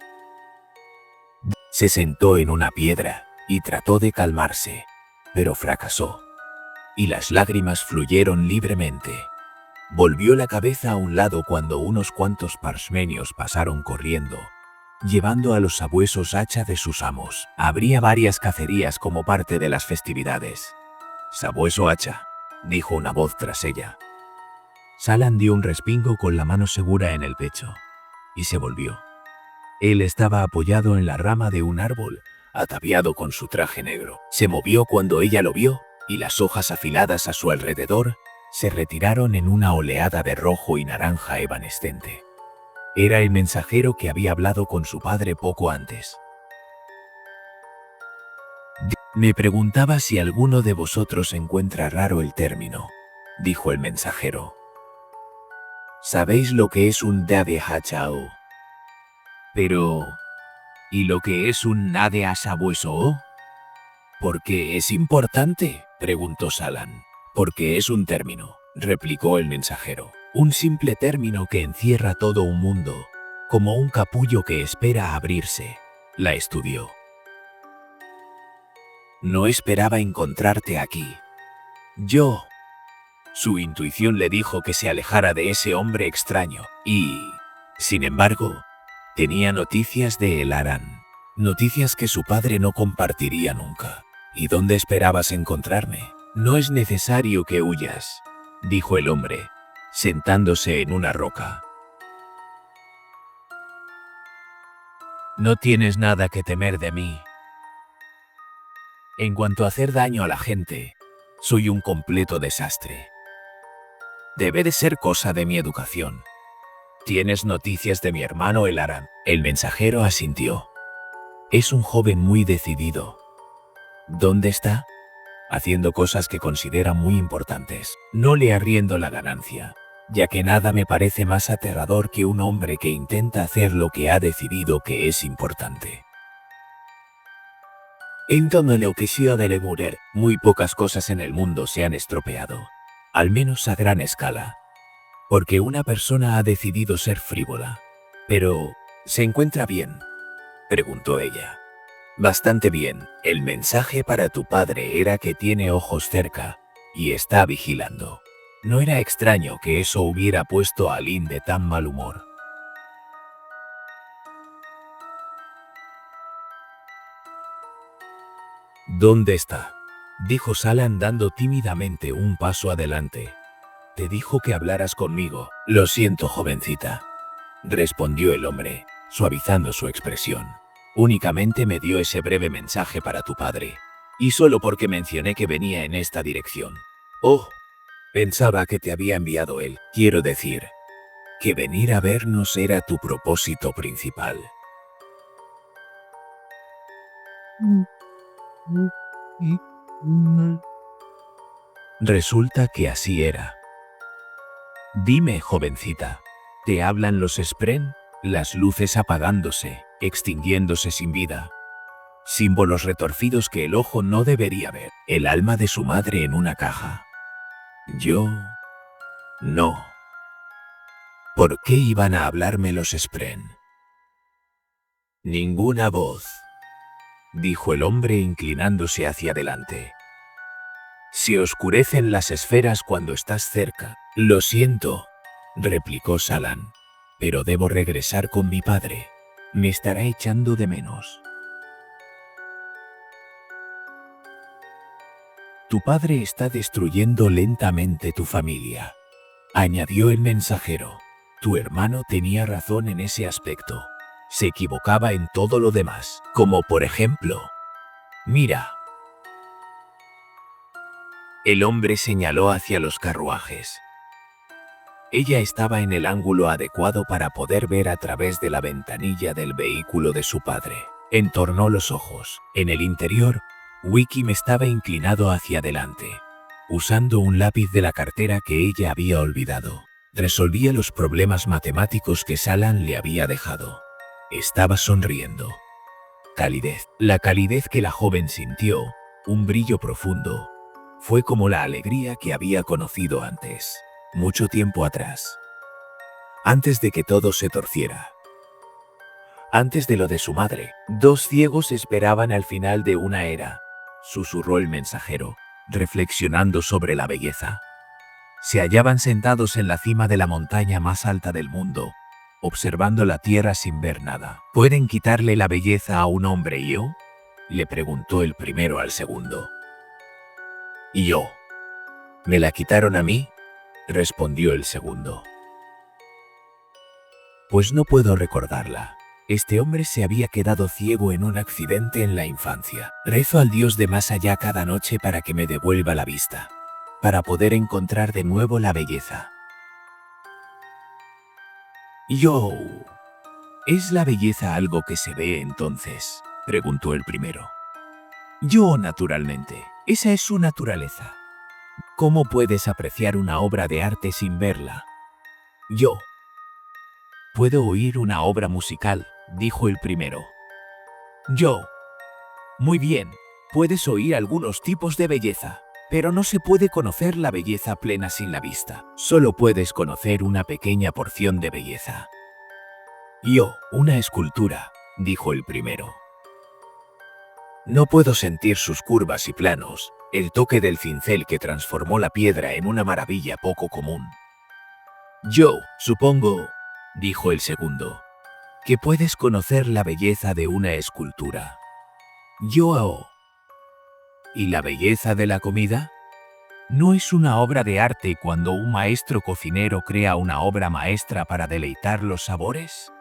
Se sentó en una piedra y trató de calmarse, pero fracasó, y las lágrimas fluyeron libremente. Volvió la cabeza a un lado cuando unos cuantos parshmenios pasaron corriendo, llevando a los sabuesos hacha de sus amos. Habría varias cacerías como parte de las festividades. Sabueso hacha, dijo una voz tras ella. Salan dio un respingo con la mano segura en el pecho, y se volvió. Él estaba apoyado en la rama de un árbol, ataviado con su traje negro. Se movió cuando ella lo vio, y las hojas afiladas a su alrededor se retiraron en una oleada de rojo y naranja evanescente. Era el mensajero que había hablado con su padre poco antes. Me preguntaba si alguno de vosotros encuentra raro el término, dijo el mensajero. ¿Sabéis lo que es un Dade Hachao? Pero, ¿y lo que es un Nade Asabueso? ¿Por qué es importante?, preguntó Salan. Porque es un término, replicó el mensajero. Un simple término que encierra todo un mundo, como un capullo que espera abrirse. La estudió. No esperaba encontrarte aquí. Yo. Su intuición le dijo que se alejara de ese hombre extraño, y, sin embargo, tenía noticias de Elaran. Noticias que su padre no compartiría nunca. ¿Y dónde esperabas encontrarme? No es necesario que huyas, dijo el hombre, sentándose en una roca. No tienes nada que temer de mí. En cuanto a hacer daño a la gente, soy un completo desastre. Debe de ser cosa de mi educación. ¿Tienes noticias de mi hermano Elaran? El mensajero asintió. Es un joven muy decidido. ¿Dónde está? Haciendo cosas que considera muy importantes. No le arriendo la ganancia, ya que nada me parece más aterrador que un hombre que intenta hacer lo que ha decidido que es importante. En todo lo que sea de Lemurer, muy pocas cosas en el mundo se han estropeado, al menos a gran escala, porque una persona ha decidido ser frívola. Pero, ¿se encuentra bien?, preguntó ella. Bastante bien. El mensaje para tu padre era que tiene ojos cerca y está vigilando. No era extraño que eso hubiera puesto a Lin de tan mal humor. ¿Dónde está?, dijo Salan dando tímidamente un paso adelante. Te dijo que hablaras conmigo. Lo siento, jovencita, respondió el hombre, suavizando su expresión. Únicamente me dio ese breve mensaje para tu padre, y solo porque mencioné que venía en esta dirección. Oh, pensaba que te había enviado él. Quiero decir, que venir a vernos era tu propósito principal. Resulta que así era. Dime, jovencita, ¿te hablan los Spren? Las luces apagándose, extinguiéndose sin vida. Símbolos retorcidos que el ojo no debería ver. El alma de su madre en una caja. Yo... no. ¿Por qué iban a hablarme los Spren? Ninguna voz, dijo el hombre inclinándose hacia adelante. Se oscurecen las esferas cuando estás cerca. Lo siento, replicó Salan, pero debo regresar con mi padre. Me estará echando de menos. Tu padre está destruyendo lentamente tu familia, añadió el mensajero. Tu hermano tenía razón en ese aspecto. Se equivocaba en todo lo demás, como por ejemplo, mira. El hombre señaló hacia los carruajes. Ella estaba en el ángulo adecuado para poder ver a través de la ventanilla del vehículo de su padre. Entornó los ojos. En el interior, Wickham estaba inclinado hacia adelante, usando un lápiz de la cartera que ella había olvidado. Resolvía los problemas matemáticos que Salan le había dejado. Estaba sonriendo. Calidez. La calidez que la joven sintió, un brillo profundo, fue como la alegría que había conocido antes, mucho tiempo atrás. Antes de que todo se torciera. Antes de lo de su madre. Dos ciegos esperaban al final de una era, susurró el mensajero, reflexionando sobre la belleza. Se hallaban sentados en la cima de la montaña más alta del mundo, observando la tierra sin ver nada. ¿Pueden quitarle la belleza a un hombre y yo?, le preguntó el primero al segundo. ¿Y yo? ¿Me la quitaron a mí?, respondió el segundo. Pues no puedo recordarla. Este hombre se había quedado ciego en un accidente en la infancia. Rezo al Dios de más allá cada noche para que me devuelva la vista, para poder encontrar de nuevo la belleza. Yo. ¿Es la belleza algo que se ve entonces?, preguntó el primero. Yo, naturalmente. Esa es su naturaleza. ¿Cómo puedes apreciar una obra de arte sin verla? Yo. Puedo oír una obra musical, dijo el primero. Yo. Muy bien, puedes oír algunos tipos de belleza, Pero no se puede conocer la belleza plena sin la vista. Solo puedes conocer una pequeña porción de belleza. Yo, una escultura, dijo el primero. No puedo sentir sus curvas y planos, el toque del cincel que transformó la piedra en una maravilla poco común. Yo, supongo, dijo el segundo, que puedes conocer la belleza de una escultura. Yo. ¿Y la belleza de la comida? ¿No es una obra de arte cuando un maestro cocinero crea una obra maestra para deleitar los sabores?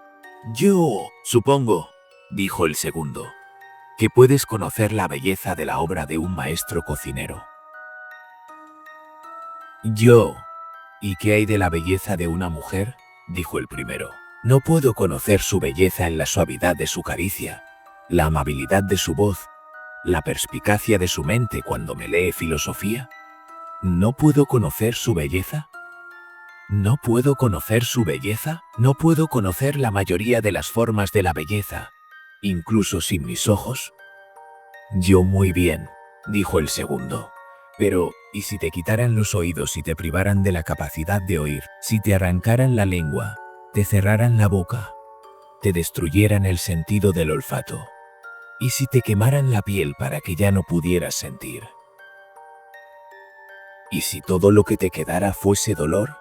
Yo, supongo, dijo el segundo, que puedes conocer la belleza de la obra de un maestro cocinero. Yo. ¿Y qué hay de la belleza de una mujer? Dijo el primero. No puedo conocer su belleza en la suavidad de su caricia, la amabilidad de su voz, la perspicacia de su mente cuando me lee filosofía. ¿No puedo conocer su belleza? ¿No puedo conocer su belleza? No puedo conocer la mayoría de las formas de la belleza, incluso sin mis ojos. Yo muy bien, dijo el segundo. Pero, ¿y si te quitaran los oídos y te privaran de la capacidad de oír? Si te arrancaran la lengua, te cerraran la boca, te destruyeran el sentido del olfato? ¿Y si te quemaran la piel para que ya no pudieras sentir? ¿Y si todo lo que te quedara fuese dolor?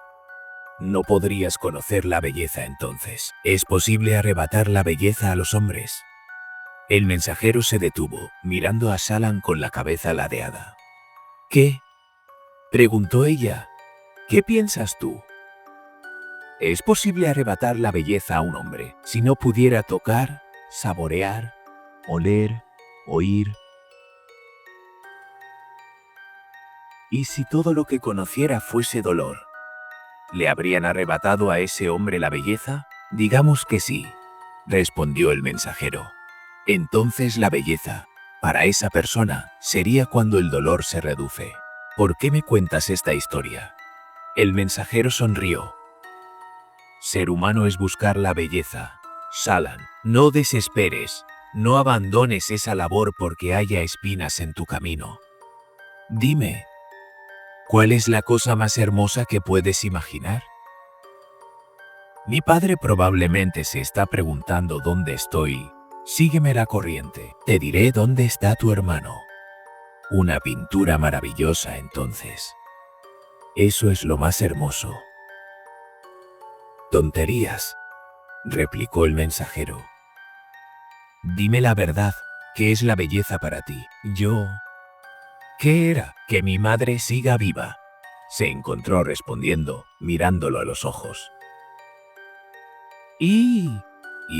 No podrías conocer la belleza entonces. ¿Es posible arrebatar la belleza a los hombres? El mensajero se detuvo, mirando a Salan con la cabeza ladeada. ¿Qué? Preguntó ella. ¿Qué piensas tú? ¿Es posible arrebatar la belleza a un hombre si no pudiera tocar, saborear, oler, oír? ¿Y si todo lo que conociera fuese dolor? ¿Le habrían arrebatado a ese hombre la belleza? Digamos que sí, respondió el mensajero. Entonces la belleza, para esa persona, sería cuando el dolor se reduce. ¿Por qué me cuentas esta historia? El mensajero sonrió. Ser humano es buscar la belleza. Salan, no desesperes, no abandones esa labor porque haya espinas en tu camino. Dime, ¿cuál es la cosa más hermosa que puedes imaginar? Mi padre probablemente se está preguntando dónde estoy. Sígueme la corriente. Te diré dónde está tu hermano. Una pintura maravillosa entonces. Eso es lo más hermoso. Tonterías, replicó el mensajero. Dime la verdad, ¿qué es la belleza para ti? Yo... ¿Qué era? Que mi madre siga viva. Se encontró respondiendo, mirándolo a los ojos. Y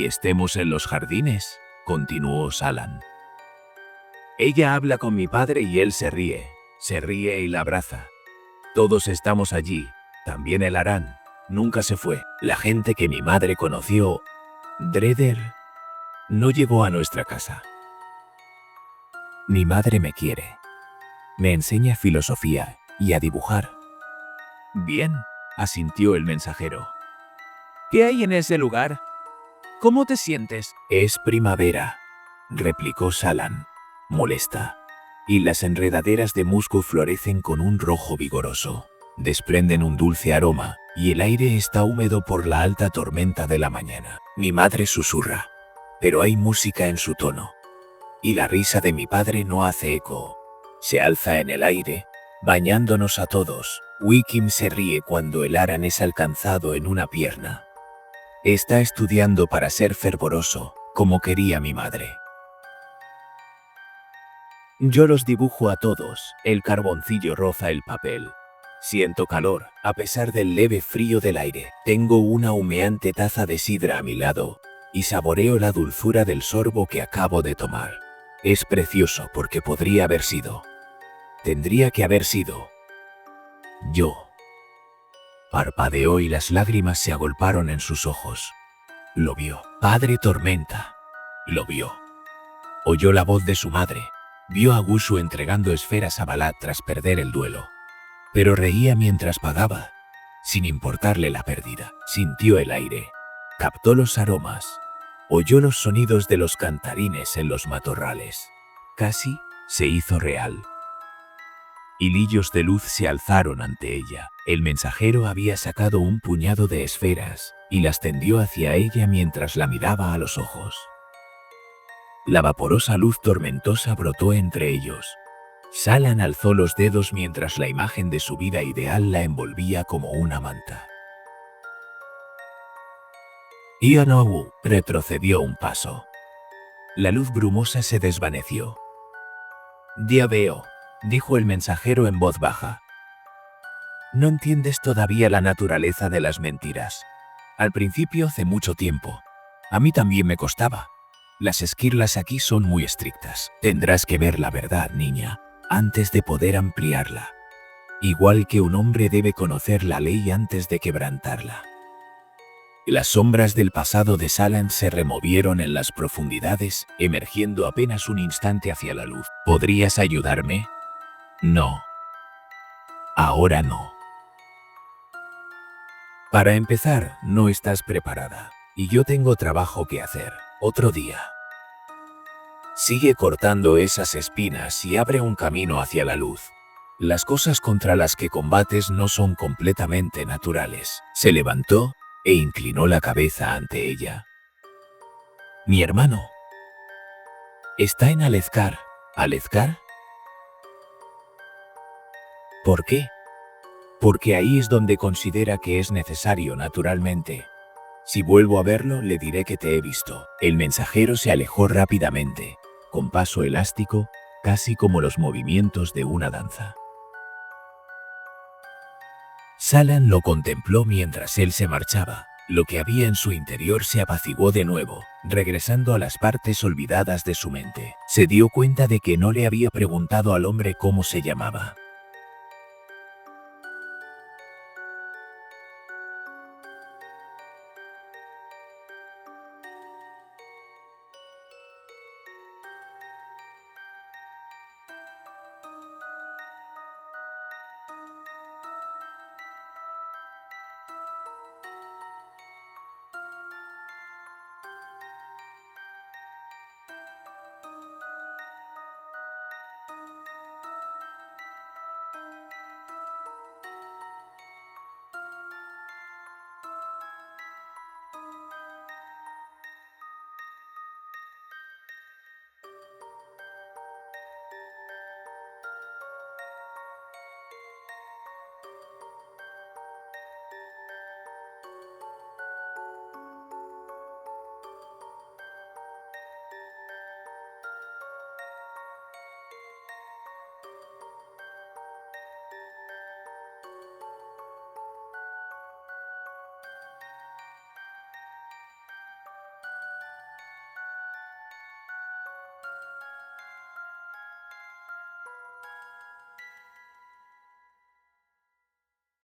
estemos en los jardines, continuó Salan. Ella habla con mi padre y él se ríe y la abraza. Todos estamos allí, también el Aran. Nunca se fue. La gente que mi madre conoció, Dreder, no llegó a nuestra casa. Mi madre me quiere. Me enseña filosofía y a dibujar. Bien, asintió el mensajero. ¿Qué hay en ese lugar? ¿Cómo te sientes? Es primavera, replicó Salan, molesta. Y las enredaderas de musgo florecen con un rojo vigoroso. Desprenden un dulce aroma, y el aire está húmedo por la alta tormenta de la mañana. Mi madre susurra, pero hay música en su tono. Y la risa de mi padre no hace eco. Se alza en el aire, bañándonos a todos. Wickham se ríe cuando el Aran es alcanzado en una pierna. Está estudiando para ser fervoroso, como quería mi madre. Yo los dibujo a todos, el carboncillo roza el papel. Siento calor, a pesar del leve frío del aire. Tengo una humeante taza de sidra a mi lado, y saboreo la dulzura del sorbo que acabo de tomar. Es precioso porque podría haber sido. Tendría que haber sido. Yo. Parpadeó y las lágrimas se agolparon en sus ojos. Lo vio. Padre Tormenta. Lo vio. Oyó la voz de su madre. Vio a Gushu entregando esferas a Balat tras perder el duelo. Pero reía mientras pagaba, sin importarle la pérdida. Sintió el aire. Captó los aromas. Oyó los sonidos de los cantarines en los matorrales. Casi se hizo real. Hilillos de luz se alzaron ante ella. El mensajero había sacado un puñado de esferas y las tendió hacia ella mientras la miraba a los ojos. La vaporosa luz tormentosa brotó entre ellos. Salan alzó los dedos mientras la imagen de su vida ideal la envolvía como una manta. Ionowu retrocedió un paso. La luz brumosa se desvaneció. Ya veo, dijo el mensajero en voz baja. No entiendes todavía la naturaleza de las mentiras. Al principio, hace mucho tiempo. A mí también me costaba. Las esquirlas aquí son muy estrictas. Tendrás que ver la verdad, niña, antes de poder ampliarla. Igual que un hombre debe conocer la ley antes de quebrantarla. Las sombras del pasado de Salan se removieron en las profundidades, emergiendo apenas un instante hacia la luz. ¿Podrías ayudarme? No. Ahora no. Para empezar, no estás preparada, y yo tengo trabajo que hacer. Otro día. Sigue cortando esas espinas y abre un camino hacia la luz. Las cosas contra las que combates no son completamente naturales. Se levantó e inclinó la cabeza ante ella. Mi hermano. Está en Alethkar. ¿Alethkar? ¿Por qué? Porque ahí es donde considera que es necesario naturalmente. Si vuelvo a verlo, le diré que te he visto. El mensajero se alejó rápidamente, con paso elástico, casi como los movimientos de una danza. Salan lo contempló mientras él se marchaba. Lo que había en su interior se apaciguó de nuevo, regresando a las partes olvidadas de su mente. Se dio cuenta de que no le había preguntado al hombre cómo se llamaba.